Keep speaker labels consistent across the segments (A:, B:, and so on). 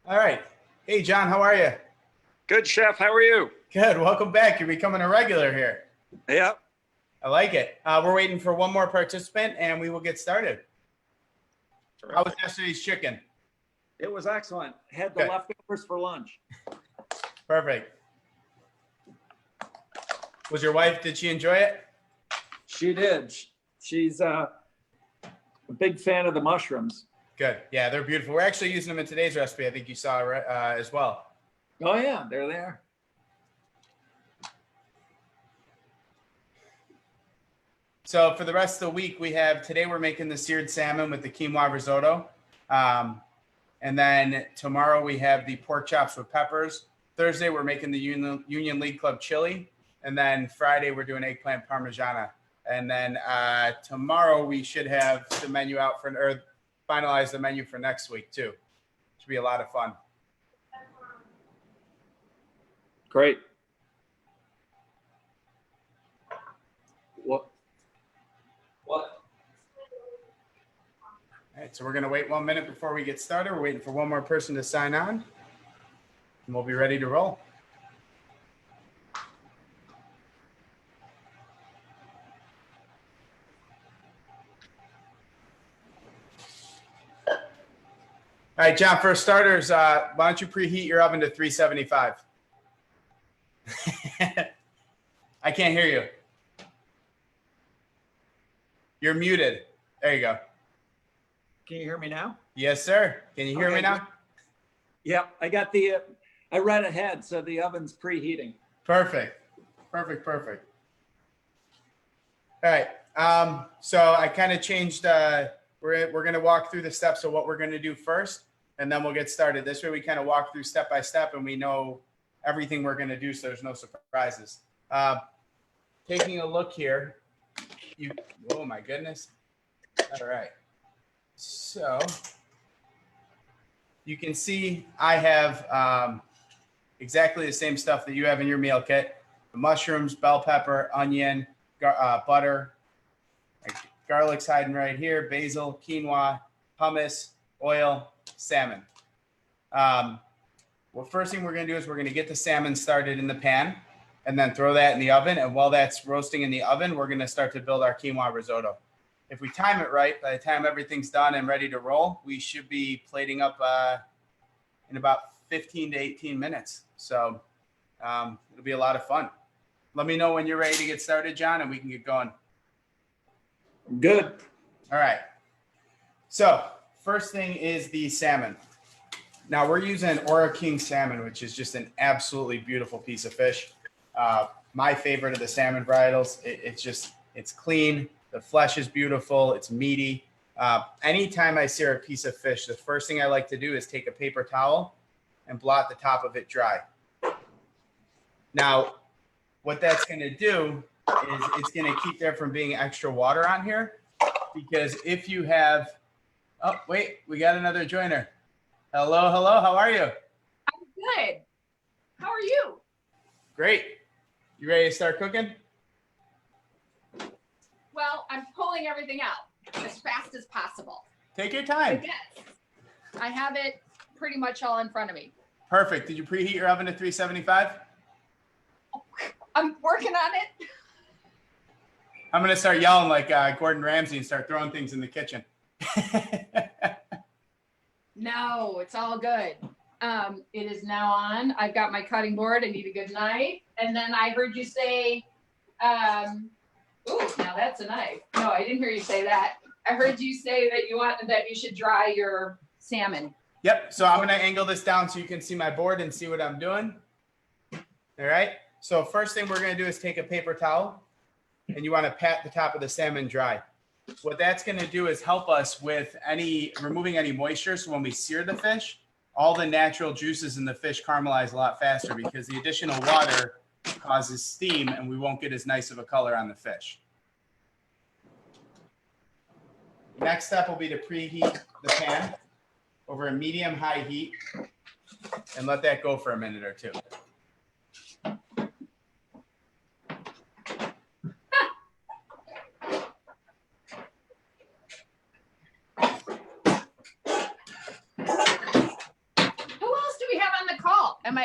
A: All right. Hey, John, how are you?
B: Good, Chef. How are you?
A: Good. Welcome back. You're becoming a regular here.
B: Yeah.
A: I like it. We're waiting for one more participant, and we will get started.
B: Terrific.
A: How was yesterday's chicken?
B: It was excellent. Had the
A: Good.
B: leftovers for lunch.
A: Perfect. Was your wife, did she enjoy it?
B: She did. She's a big fan of the mushrooms.
A: Good. Yeah, they're beautiful. We're actually using them in today's recipe. I think you saw as well.
B: Oh, yeah, they're there.
A: So for the rest of the week, today we're making the seared salmon with the quinoa risotto. And then tomorrow we have the pork chops with peppers. Thursday, we're making the Union League Club chili. And then Friday, we're doing eggplant parmigiana. And then tomorrow we should have the menu out or finalize the menu for next week too. Should be a lot of fun.
B: Great. What?
A: All right, so we're going to wait 1 minute before we get started. We're waiting for one more person to sign on, and we'll be ready to roll. All right, John, for starters, why don't you preheat your oven to 375? I can't hear you. You're muted. There you go.
B: Can you hear me now?
A: Yes, sir. Can you hear me now?
B: Yeah, I read ahead, so the oven's preheating.
A: Perfect. All right. So I kind of changed, we're going to walk through the steps of what we're going to do first, and then we'll get started. This way we kind of walk through step by step and we know everything we're going to do, so there's no surprises. Taking a look here, oh my goodness. All right. So you can see I have exactly the same stuff that you have in your meal kit: the mushrooms, bell pepper, onion, butter, garlic's hiding right here, basil, quinoa, hummus, oil, salmon. Well, first thing we're going to do is we're going to get the salmon started in the pan and then throw that in the oven. And while that's roasting in the oven, we're going to start to build our quinoa risotto. If we time it right, by the time everything's done and ready to roll, we should be plating up in about 15 to 18 minutes. So it'll be a lot of fun. Let me know when you're ready to get started, John, and we can get going.
B: Good.
A: All right. So first thing is the salmon. Now we're using Ora King salmon, which is just an absolutely beautiful piece of fish. My favorite of the salmon varietals. It's clean. The flesh is beautiful. It's meaty. Anytime I sear a piece of fish, the first thing I like to do is take a paper towel and blot the top of it dry. Now, what that's going to do is it's going to keep there from being extra water on here, because if you have, oh, wait, we got another joiner. Hello. How are you?
C: I'm good. How are you?
A: Great. You ready to start cooking?
C: Well, I'm pulling everything out as fast as possible.
A: Take your time.
C: Yes. I have it pretty much all in front of me.
A: Perfect. Did you preheat your oven to 375?
C: I'm working on it.
A: I'm going to start yelling like Gordon Ramsay and start throwing things in the kitchen.
C: No, it's all good. It is now on. I've got my cutting board. I need a good knife. And then I heard you say, oh, now that's a knife. No, I didn't hear you say that. I heard you say that you should dry your salmon.
A: Yep. So I'm going to angle this down so you can see my board and see what I'm doing. All right. So first thing we're going to do is take a paper towel, and you want to pat the top of the salmon dry. What that's going to do is help us with removing any moisture. So when we sear the fish, all the natural juices in the fish caramelize a lot faster, because the additional water causes steam and we won't get as nice of a color on the fish. Next step will be to preheat the pan over a medium-high heat and let that go for a minute or two.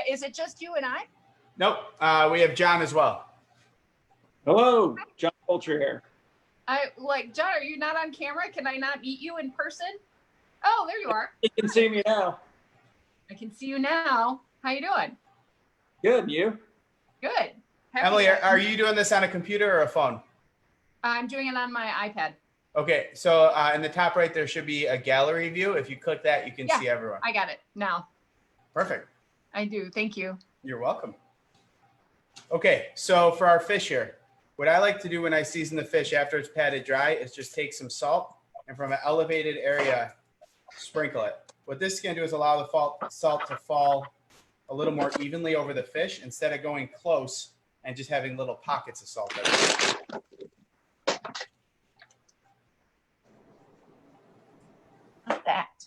C: Is it just you and I?
A: Nope. We have John as well.
B: Hello, John Culture here.
C: John, are you not on camera? Can I not meet you in person? Oh, there you are.
B: You can see me now.
C: I can see you now. How you doing?
B: Good, and you?
C: Good. Happy
A: Emily,
C: to-
A: are you doing this on a computer or a phone?
C: I'm doing it on my iPad.
A: Okay, so in the top right, there should be a gallery view. If you click that, you can see everyone.
C: I got it now.
A: Perfect.
C: I do. Thank you.
A: You're welcome. Okay, so for our fish here, what I like to do when I season the fish after it's patted dry is just take some salt and from an elevated area, sprinkle it. What this is going to do is allow the salt to fall a little more evenly over the fish instead of going close and just having little pockets of salt everywhere.
C: Like that.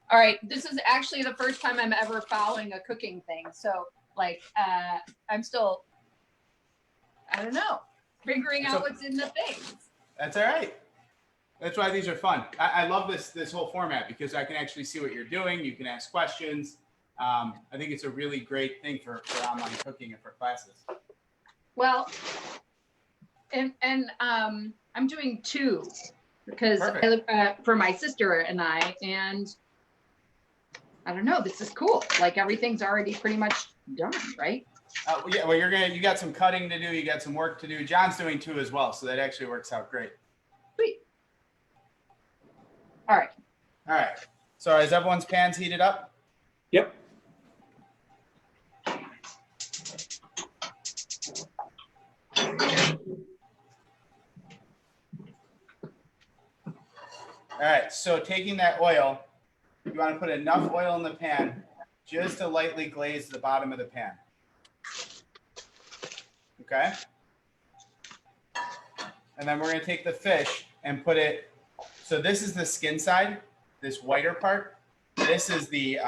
C: All right. This is actually the first time I'm ever following a cooking thing. So I'm still, I don't know, figuring out what's in the things.
A: That's all right. That's why these are fun. I love this whole format because I can actually see what you're doing. You can ask questions. I think it's a really great thing for online cooking and for classes.
C: Well, and I'm doing two because for my sister and I, and I don't know, this is cool. Like everything's already pretty much done, right?
A: Yeah, well, you got some cutting to do. You got some work to do. John's doing two as well. So that actually works out great.
C: Sweet. All right.
A: All right. So is everyone's pans heated up?
B: Yep.
A: All right. So taking that oil, you want to put enough oil in the pan just to lightly glaze the bottom of the pan. Okay. And then we're going to take the fish and put it. So this is the skin side, this whiter part. This is the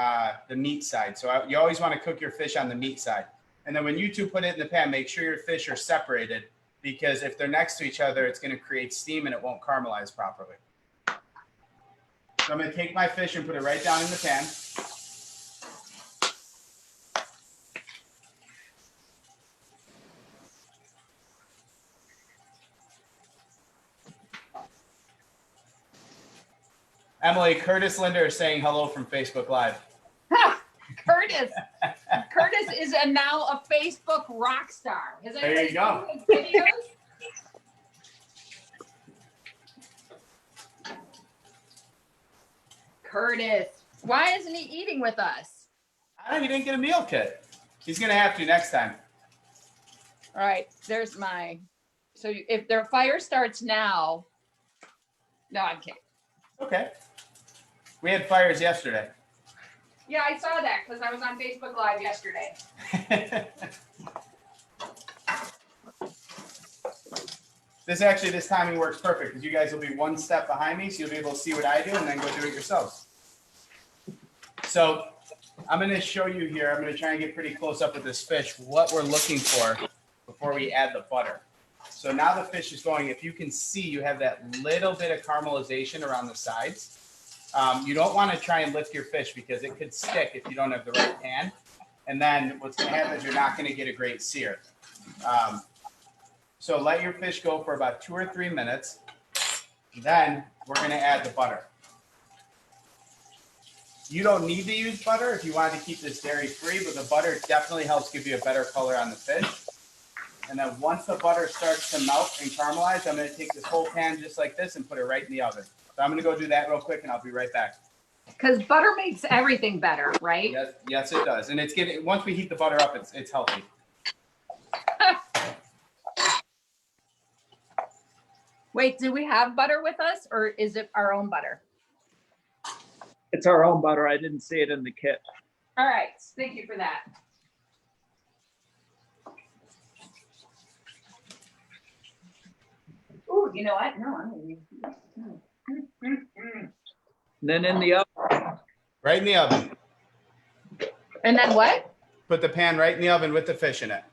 A: meat side. So you always want to cook your fish on the meat side. And then when you two put it in the pan, make sure your fish are separated because if they're next to each other, it's going to create steam and it won't caramelize properly. So I'm going to take my fish and put it right down in the pan. Emily, Curtis Linder is saying hello from Facebook Live.
C: Curtis is now a Facebook rock star.
A: There you go.
C: His videos? Curtis, why isn't he eating with us?
A: I don't know, he didn't get a meal kit. He's going to have to next time.
C: All right, there's my. So if their fire starts now, no, I'm kidding.
A: Okay. We had fires yesterday.
C: Yeah, I saw that because I was on Facebook Live yesterday.
A: This timing works perfect because you guys will be one step behind me, so you'll be able to see what I do and then go do it yourselves. So I'm going to show you here. I'm going to try and get pretty close up with this fish, what we're looking for before we add the butter. So now the fish is going, if you can see, you have that little bit of caramelization around the sides. You don't want to try and lift your fish because it could stick if you don't have the right pan. And then what's going to happen is you're not going to get a great sear. So let your fish go for about 2 or 3 minutes. Then we're going to add the butter. You don't need to use butter if you want to keep this dairy free, but the butter definitely helps give you a better color on the fish. And then once the butter starts to melt and caramelize, I'm going to take this whole pan just like this and put it right in the oven. So I'm going to go do that real quick and I'll be right back.
C: Because butter makes everything better, right?
A: Yes, it does. And it's getting, once we heat the butter up, it's healthy.
C: Wait, do we have butter with us or is it our own butter?
B: It's our own butter. I didn't see it in the kit.
C: All right, thank you for that. Ooh, you know what? No, I'm gonna
B: And then in the oven.
A: Right in the oven.
C: And then what?
A: Put the pan right in the oven with the fish in it.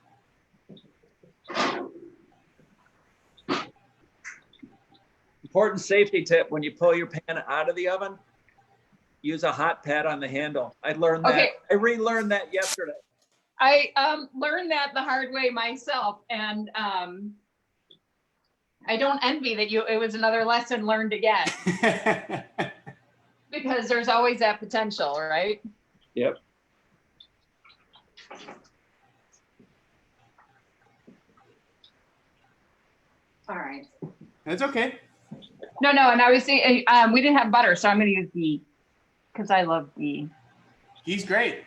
B: Important safety tip when you pull your pan out of the oven, use a hot pad on the handle. I learned that.
C: Okay.
B: I relearned that yesterday.
C: I learned that the hard way myself, and I don't envy that it was another lesson learned again, because there's always that potential, right?
B: Yep.
C: All right.
A: That's okay.
C: No, and I was saying we didn't have butter, so I'm going to use ghee because I love ghee.
A: He's great.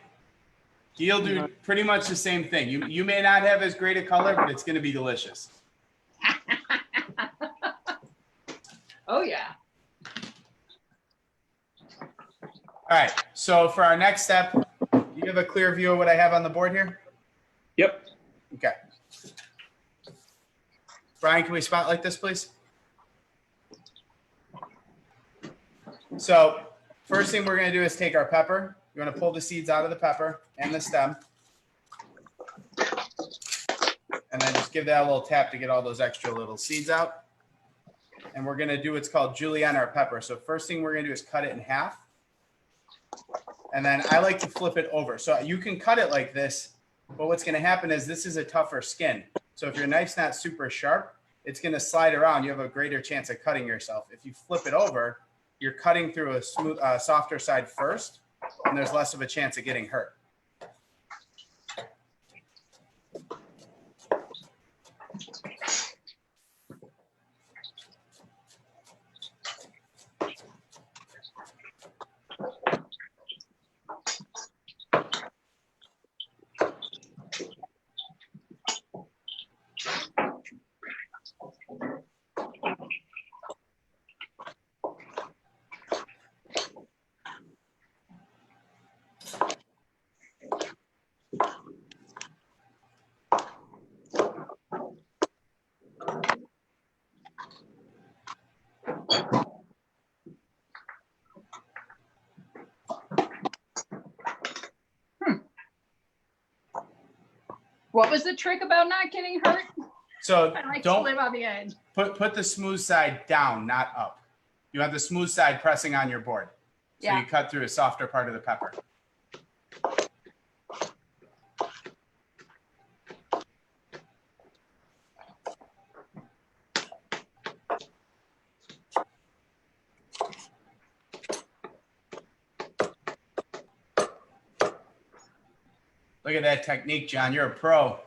A: He'll do pretty much the same thing. You may not have as great a color, but it's going to be delicious.
C: Oh, yeah.
A: All right. So for our next step, you have a clear view of what I have on the board here?
B: Yep.
A: Okay. Brian, can we spotlight this, please? So first thing we're going to do is take our pepper. You're going to pull the seeds out of the pepper and the stem. And then just give that a little tap to get all those extra little seeds out. And we're going to do what's called julienne our pepper. So first thing we're going to do is cut it in half. And then I like to flip it over. So you can cut it like this, but what's going to happen is this is a tougher skin. So if your knife's not super sharp, it's going to slide around. You have a greater chance of cutting yourself. If you flip it over, you're cutting through a smooth, softer side first, and there's less of a chance of getting hurt.
C: What was the trick about not getting hurt?
A: So
C: I like to
A: don't
C: live on the edge.
A: put the smooth side down, not up. You have the smooth side pressing on your board. So
C: Yeah.
A: you cut through a softer part of the pepper. Look at that technique, John. You're a pro.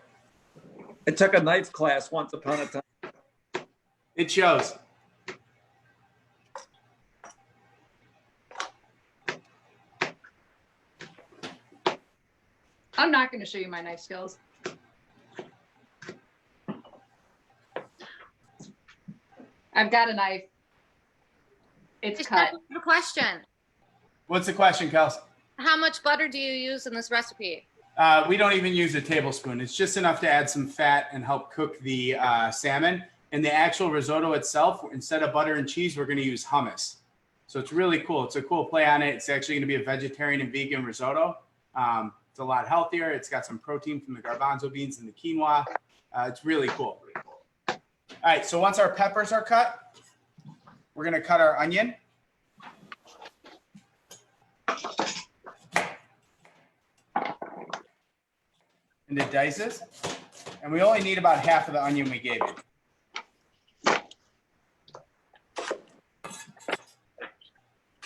B: I took a knife class once upon a time.
A: It shows.
C: I'm not going to show you my knife skills. I've got a knife. It's
D: Just
C: cut.
D: a question.
A: What's the question, Kels?
D: How much butter do you use in this recipe?
A: We don't even use a tablespoon. It's just enough to add some fat and help cook the salmon. And the actual risotto itself, instead of butter and cheese, we're going to use hummus. So it's really cool. It's a cool play on it. It's actually going to be a vegetarian and vegan risotto. It's a lot healthier. It's got some protein from the garbanzo beans and the quinoa. It's really cool. All right, so once our peppers are cut, we're going to cut our onion. Into dices. And we only need about half of the onion we gave you.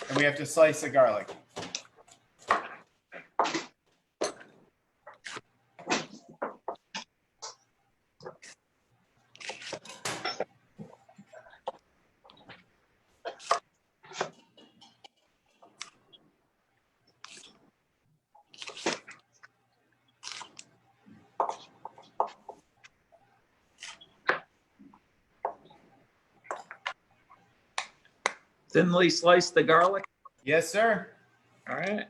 A: And we have to slice the garlic.
B: Thinly slice the garlic.
A: Yes, sir.
B: All right.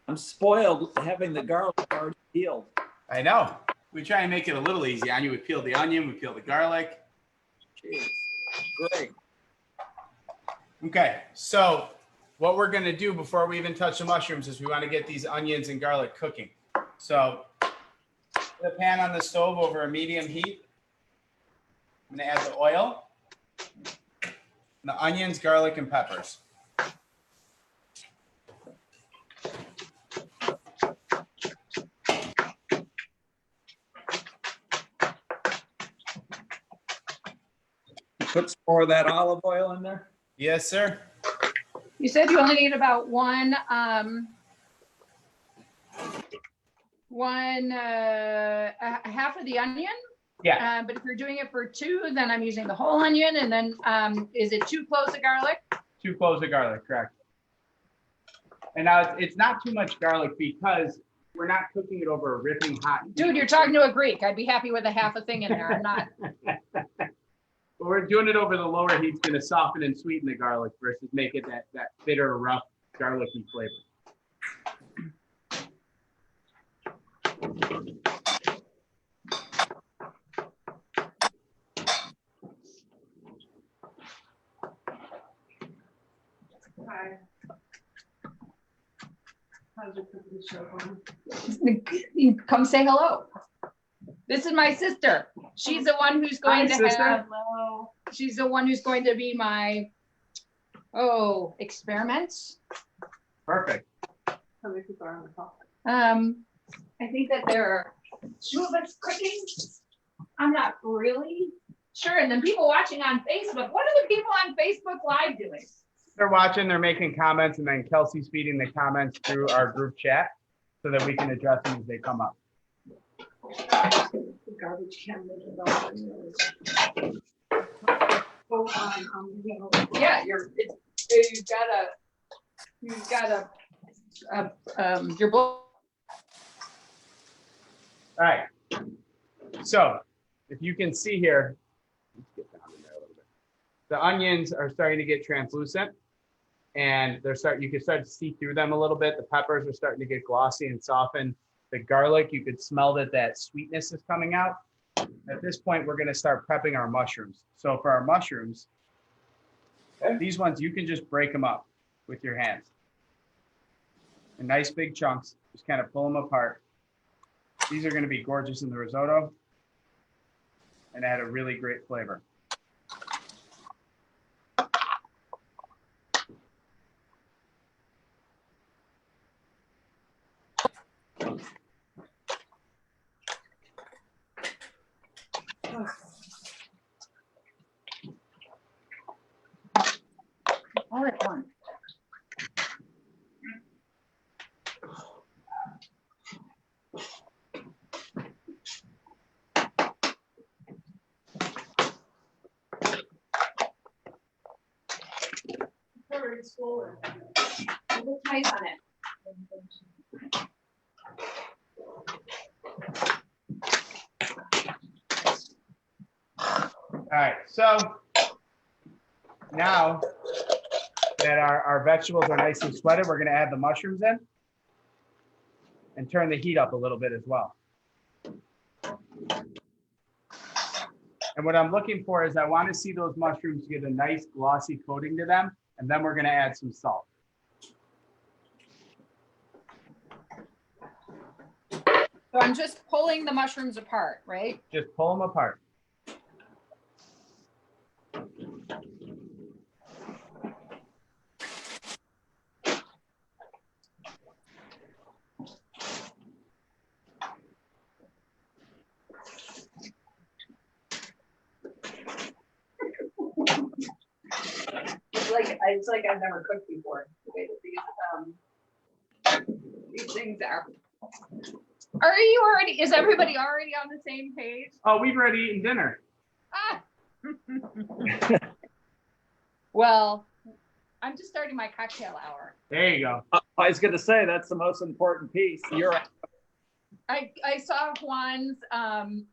B: I'm spoiled having the garlic already peeled.
A: I know. We try and make it a little easy on you. We peel the onion, we peel the garlic.
B: Jeez. Great.
A: Okay, so what we're going to do before we even touch the mushrooms is we want to get these onions and garlic cooking. So put the pan on the stove over a medium heat. I'm going to add the oil. the onions, garlic, and peppers.
B: Put some more of that olive oil in there.
A: Yes, sir.
C: You said you only need about one half of the onion.
A: Yeah.
C: But if you're doing it for two, then I'm using the whole onion. And then is it 2 cloves of garlic?
A: 2 cloves of garlic, correct. And now it's not too much garlic because we're not cooking it over a ripping hot heat.
C: Dude, you're talking to a Greek. I'd be happy with a half a thing in there. I'm not.
A: But we're doing it over the lower heat. It's going to soften and sweeten the garlic versus make it that bitter, rough, garlicky flavor.
C: Hi. How's your cooking show going? Come say hello. This is my sister. She's the one who's going to have. Hello. She's the one who's going to be my experiments.
A: Perfect.
C: How many people are on the call? I think that there are 2 of us cooking. I'm not really sure. And then people watching on Facebook. What are the people on Facebook Live doing?
A: They're watching, they're making comments, and then Kelsey's feeding the comments through our group chat so that we can address them as they come up.
C: The garbage can. Yeah, you've got your bowl.
A: All right. So if you can see here, let's get down in there a little bit. The onions are starting to get translucent, and you can start to see through them a little bit. The peppers are starting to get glossy and soften. The garlic, you could smell that sweetness is coming out. At this point, we're going to start prepping our mushrooms. So for our mushrooms, these ones, you can just break them up with your hands in nice big chunks. Just kind of pull them apart. These are going to be gorgeous in the risotto and add a really great flavor.
C: All at once. It looks nice on it.
A: All right, so now that our vegetables are nice and sweated, we're going to add the mushrooms in and turn the heat up a little bit as well. And what I'm looking for is I want to see those mushrooms get a nice glossy coating to them, and then we're going to add some salt.
C: So I'm just pulling the mushrooms apart, right?
A: Just pull them apart.
C: It's like I've never cooked before. The way that these things are. Is everybody already on the same page?
A: Oh, we've already eaten dinner.
C: Ah. Well, I'm just starting my cocktail hour.
A: There you go.
B: I was going to say that's the most important piece.
C: I saw Juan's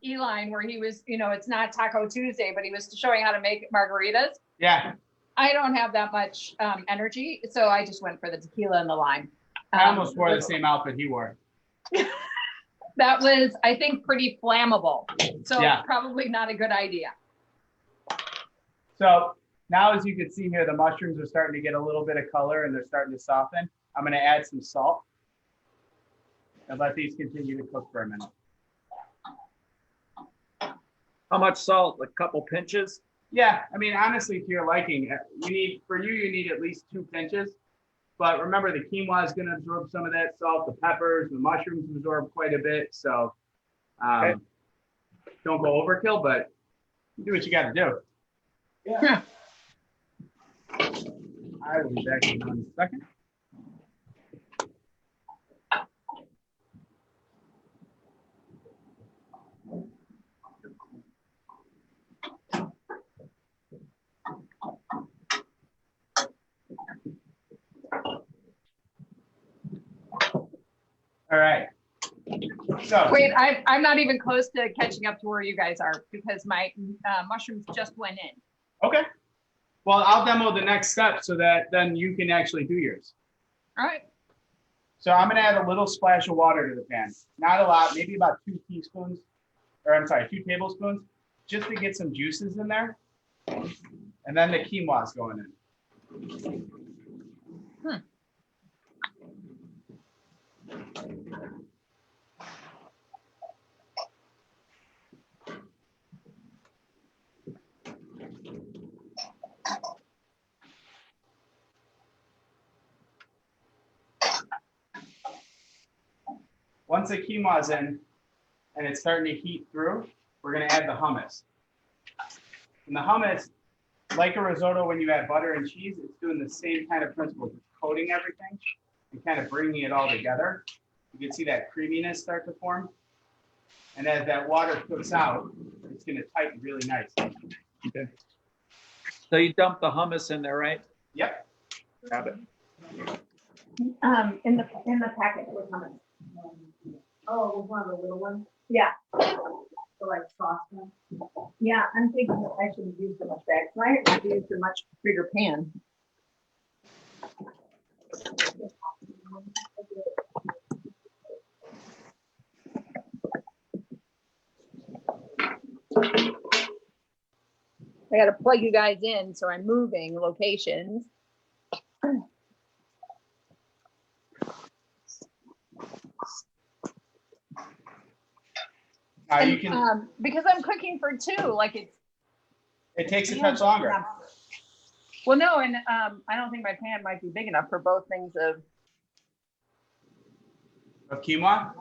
C: E-line where he was, it's not Taco Tuesday, but he was showing how to make margaritas.
A: Yeah.
C: I don't have that much energy, so I just went for the tequila and the lime.
A: I almost wore the same outfit he wore.
C: That was, I think, pretty flammable. So
A: yeah.
C: Probably not a good idea.
A: So now, as you can see here, the mushrooms are starting to get a little bit of color and they're starting to soften. I'm going to add some salt and let these continue to cook for a minute.
B: How much salt? A couple pinches?
A: Yeah, I mean, honestly, to your liking, you need at least 2 pinches. But remember, the quinoa is going to absorb some of that salt. The peppers, the mushrooms absorb quite a bit. So don't go overkill, but do what you got to do.
B: Yeah.
A: I will be back in 1 second. All right. So
C: Wait, I'm not even close to catching up to where you guys are because my mushrooms just went in.
A: okay. Well, I'll demo the next step so that then you can actually do yours.
C: All right.
A: So I'm gonna add a little splash of water to the pan. Not a lot, maybe about 2 teaspoons, or I'm sorry, 2 tablespoons, just to get some juices in there. And then the quinoa is going in. Once the quinoa is in and it's starting to heat through, we're going to add the hummus. And the hummus, like a risotto, when you add butter and cheese, it's doing the same kind of principle, just coating everything and kind of bringing it all together. You can see that creaminess start to form. And as that water cooks out, it's going to tighten really nice.
B: Okay. So you dump the hummus in there, right?
A: Yep.
B: Grab it.
E: In the packet with hummus. Oh, it was one of the little ones? Yeah. The like sauce one? Yeah, I'm thinking that I shouldn't use so much bags. I have to use a much bigger pan.
C: I got to plug you guys in, so I'm moving locations.
A: Now
C: And,
A: you can,
C: because I'm cooking for 2, like
A: it takes a touch longer.
C: Well, no, and I don't think my pan might be big enough for both things of.
A: Of quinoa,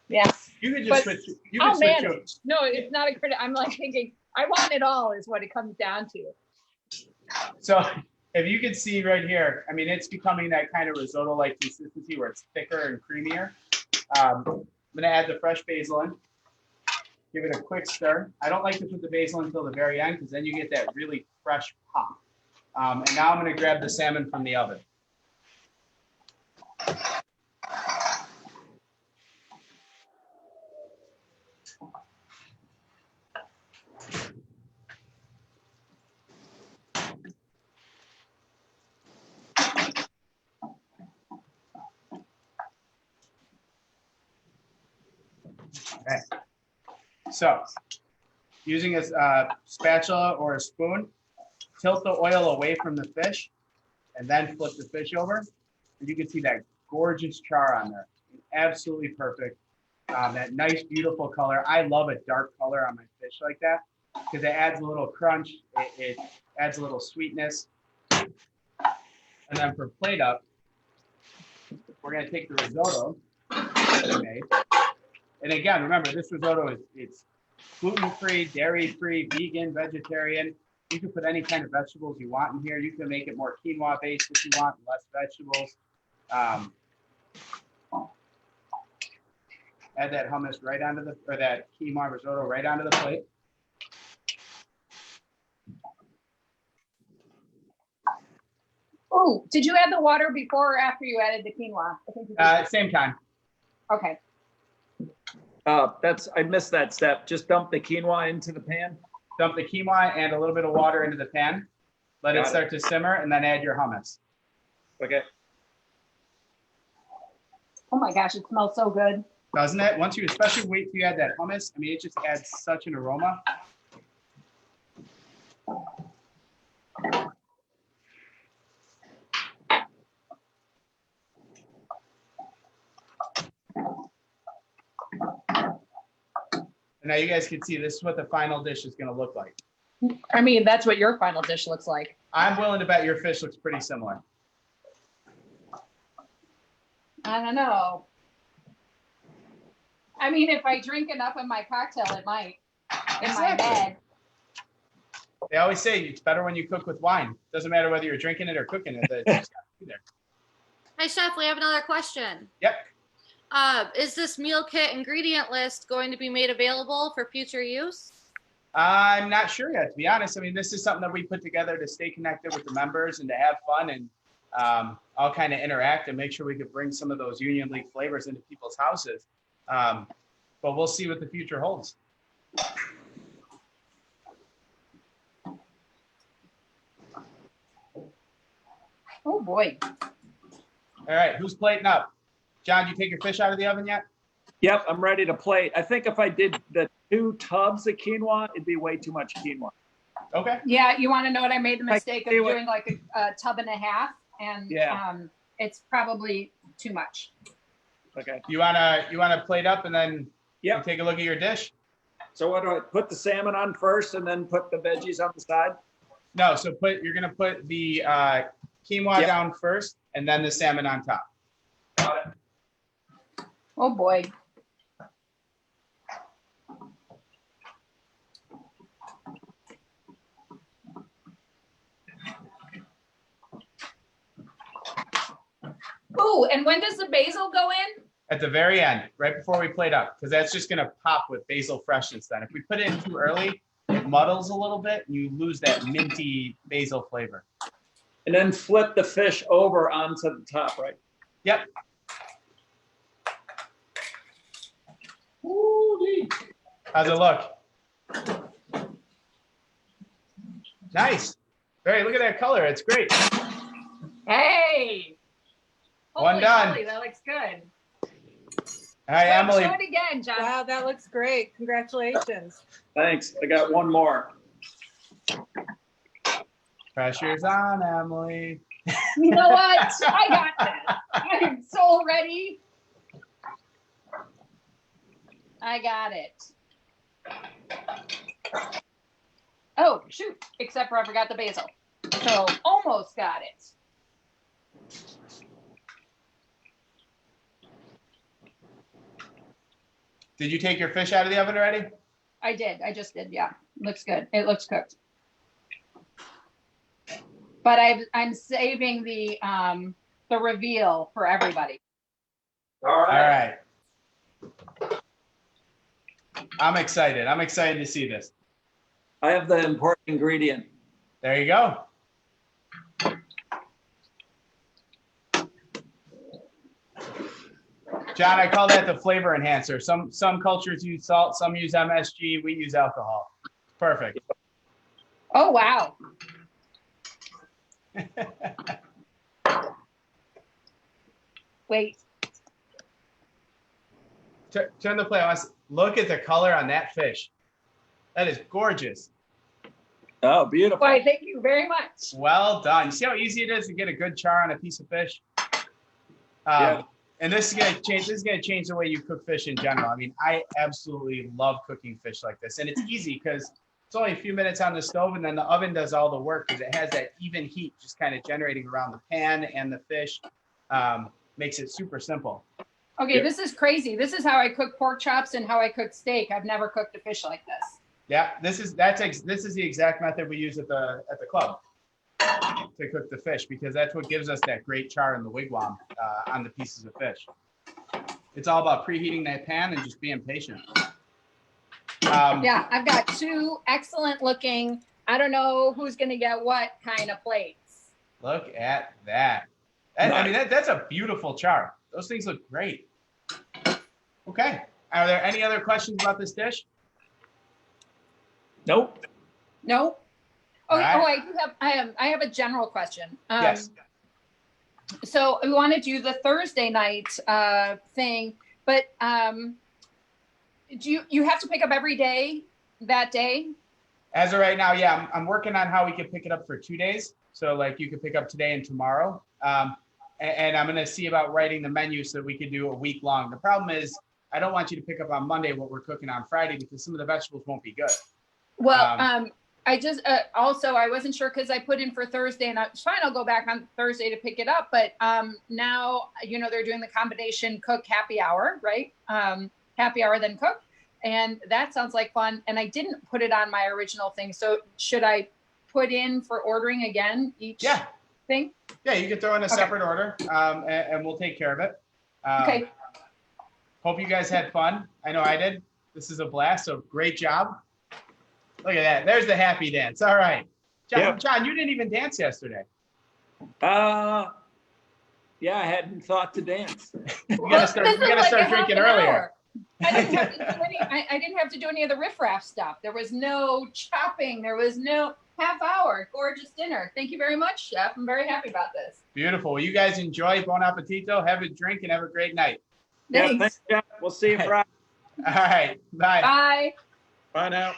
C: Yeah.
A: you could just
C: But-
A: switch. You could switch.
C: Man, no, it's not a critic. I'm like thinking, I want it all, is what it comes down to.
A: So if you could see right here, I mean, it's becoming that kind of risotto-like consistency where it's thicker and creamier. I'm gonna add the fresh basil in. Give it a quick stir. I don't like to put the basil until the very end because then you get that really fresh pop. And now I'm gonna grab the salmon from the oven. Okay. So, using a spatula or a spoon, tilt the oil away from the fish, and then flip the fish over. And you can see that gorgeous char on there. Absolutely perfect. That nice, beautiful color. I love a dark color on my fish like that because it adds a little crunch. It adds a little sweetness. And then for plate up, we're going to take the risotto that we made. And again, remember, this risotto it's gluten-free, dairy-free, vegan, vegetarian. You can put any kind of vegetables you want in here. You can make it more quinoa-based if you want, less vegetables. Add that hummus right onto or that quinoa risotto right onto the plate.
C: Oh, did you add the water before or after you added the quinoa? I think you did.
A: Same time.
C: Okay.
B: I missed that step. Just dump the quinoa into the pan.
A: Dump the quinoa and a little bit of water into the pan. Let it start to simmer and then add your hummus.
B: Okay.
C: Oh my gosh, it smells so good.
A: Doesn't it? Once you, especially wait till you add that hummus, I mean, it just adds such an aroma. And now you guys can see this is what the final dish is going to look like.
C: I mean, that's what your final dish looks like.
A: I'm willing to bet your fish looks pretty similar.
C: I don't know. I mean, if I drink enough of my cocktail, it might. In my head.
A: They always say it's better when you cook with wine. Doesn't matter whether you're drinking it or cooking it. It's just gotta be there.
D: Hi, Chef. We have another question.
A: Yep.
D: Is this meal kit ingredient list going to be made available for future use?
A: I'm not sure yet, to be honest. I mean, this is something that we put together to stay connected with the members and to have fun and all kind of interact and make sure we could bring some of those Union League flavors into people's houses. But we'll see what the future holds.
C: Oh boy.
A: All right, who's plating up? John, you take your fish out of the oven yet?
B: Yep, I'm ready to plate. I think if I did the 2 tubs of quinoa, it'd be way too much quinoa.
A: Okay.
C: Yeah, you want to know what I made the mistake of
B: do it.
C: doing like a tub and a half, and
B: Yeah.
C: it's probably too much.
B: Okay.
A: You wanna plate up and then
B: Yep.
A: you take a look at your dish?
B: So what do I put the salmon on first and then put the veggies on the side?
A: No, so you're gonna put the quinoa
B: Yep.
A: down first and then the salmon on top.
B: Got it.
C: Oh boy. Ooh, and when does the basil go in?
A: At the very end, right before we plate up, because that's just gonna pop with basil freshness then. If we put it in too early, it muddles a little bit and you lose that minty basil flavor.
B: And then flip the fish over onto the top, right?
A: Yep.
B: Ooh-wee.
A: How's it look? Nice. Very, look at that color. It's great.
C: Hey.
A: One
C: Holy
A: done.
C: moly, that looks good.
A: All right, Emily.
C: Show it again, John.
F: Wow, that looks great. Congratulations.
B: Thanks. I got one more.
A: Pressure's on, Emily.
C: You know what? I got this. I'm so ready. I got it. Oh, shoot. Except for I forgot the basil. So almost got it.
A: Did you take your fish out of the oven already?
C: I did. I just did. Yeah. Looks good. It looks cooked. But I'm saving the reveal for everybody.
B: All
A: All
B: right.
A: right. I'm excited. I'm excited to see this.
B: I have the important ingredient.
A: There you go. John, I call that the flavor enhancer. Some cultures use salt, some use MSG, we use alcohol. Perfect.
C: Oh, wow. Wait.
A: Turn the plate on. Look at the color on that fish. That is gorgeous.
B: Oh, beautiful.
C: Why, thank you very much.
A: Well done. See how easy it is to get a good char on a piece of fish?
B: Yeah.
A: And this is gonna change the way you cook fish in general. I mean, I absolutely love cooking fish like this. And it's easy because it's only a few minutes on the stove and then the oven does all the work because it has that even heat just kind of generating around the pan and the fish. Makes it super simple.
C: Okay,
B: Yeah.
C: this is crazy. This is how I cook pork chops and how I cook steak. I've never cooked a fish like this.
A: Yeah, this is the exact method we use at the club to cook the fish because that's what gives us that great char in the wigwam on the pieces of fish. It's all about preheating that pan and just being patient.
C: Yeah, I've got two excellent looking, I don't know who's gonna get what kind of plates.
A: Look at that. I mean, that's a beautiful char. Those things look great. Okay. Are there any other questions about this dish?
B: Nope.
C: No? Oh,
A: All right.
C: oh, I do have, I have a general question.
A: Yes.
C: So we want to do the Thursday night thing, but do you have to pick up every day that day?
A: As of right now, yeah, I'm working on how we can pick it up for 2 days. So like you could pick up today and tomorrow. And I'm going to see about writing the menu so that we could do a week long. The problem is I don't want you to pick up on Monday what we're cooking on Friday because some of the vegetables won't be good.
C: Well, I just also I wasn't sure because I put in for Thursday and I was fine. I'll go back on Thursday to pick it up. But now they're doing the combination cook happy hour, right? Happy hour then cook, and that sounds like fun. And I didn't put it on my original thing. So should I put in for ordering again each thing?
A: Yeah, you can throw in a separate order, and we'll take care of it.
C: Okay.
A: Hope you guys had fun. I know I did. This is a blast. So great job. Look at that. There's the happy dance. All right. John,
B: Yep.
A: John, you didn't even dance yesterday.
B: Yeah, I hadn't thought to dance.
A: You gotta start,
C: This
A: you
C: is
A: gotta
C: like
A: start
C: a half
A: drinking
C: an
A: earlier.
C: hour. I didn't have to do any. I didn't have to do any of the riffraff stuff. There was no chopping. There was no half hour. Gorgeous dinner. Thank you very much, Chef. I'm very happy about this.
A: Beautiful. Well, you guys enjoy. Bon appetito. Have a drink and have a great night.
B: Yeah,
C: Thanks.
B: thanks, Jeff. We'll see you Friday.
A: All right. Bye.
C: Bye.
B: Bye now.